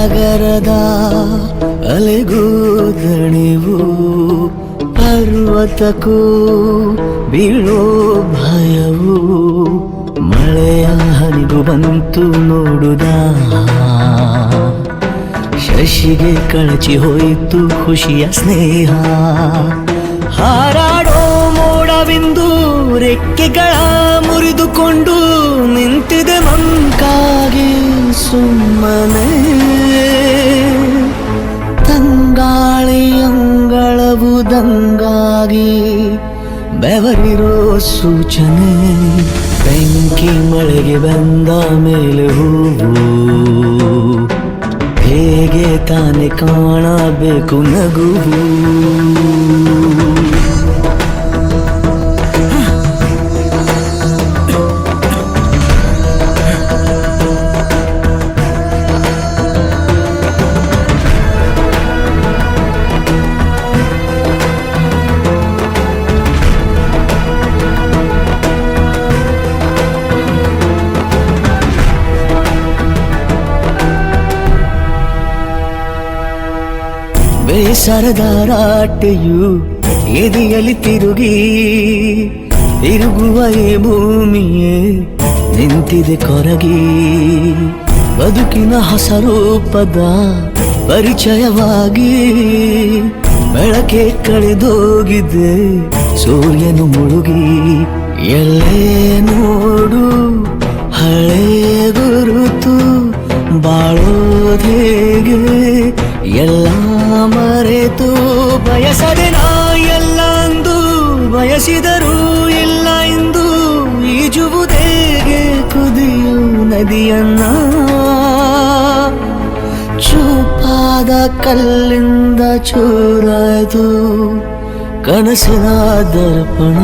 ಸಾಗರದ ಅಲೆಗೂ ದಣಿವು ಪರ್ವತಕ್ಕೂ ಬೀಳೋ ಭಯವು ಮಳೆಯ ಹನಿಗೂ ಬಂತು ನೋಡುದ ಶಶಿಗೆ ಕಳಚಿ ಹೋಯಿತು ಖುಷಿಯ ಸ್ನೇಹ ಹಾರಾಡೋ ಮೋಡವಿಂದು ರೆಕ್ಕೆಗಳ ಮುರಿದುಕೊಂಡು ನಿಂತಿದೆ ಮಂಕಾಗಿ ಸುಮ್ಮನೆ ತಂಗಾಳಿ ಅಂಗಳವು ದಂಗಾಗಿ ಬೆವರಿರೋ ಸೂಚನೆ ಬೆಂಕಿ ಮಳೆಗೆ ಬಂದ ಮೇಲೆ ಹೂವು ಹೇಗೆ ತಾನೆ ಕಾಣಬೇಕು ನಗುವು ಬೇಸರದ ರಾಟೆಯು ಎದೆಯಲ್ಲಿ ತಿರುಗಿ ತಿರುಗುವ ಈ ಭೂಮಿಯೇ ನಿಂತಿದೆ ಕೊರಗಿ ಬದುಕಿನ ಹೊಸ ರೂಪದ ಪರಿಚಯವಾಗಿ ಬೆಳಕೆ ಕಳೆದೋಗಿದೆ ಸೂರ್ಯನು ಮುಳುಗಿ ಎಲ್ಲೇ ನೋಡು ಹಳೆ ಗುರುತು ಬಾಳೋದೇಗೆ ಎಲ್ಲ ಮರೆತು ಬಯಸದೆ ನಾ ಎಲ್ಲ ಅಂದು ಬಯಸಿದರೂ ಇಲ್ಲ ಎಂದು ಈಜುವುದೇಗೆ ಕುದಿಯು ನದಿಯನ್ನ ಚೂಪಾದ ಕಲ್ಲಿಂದ ಚೂರಾಯ್ತು ಕನಸಿನ ದರ್ಪಣ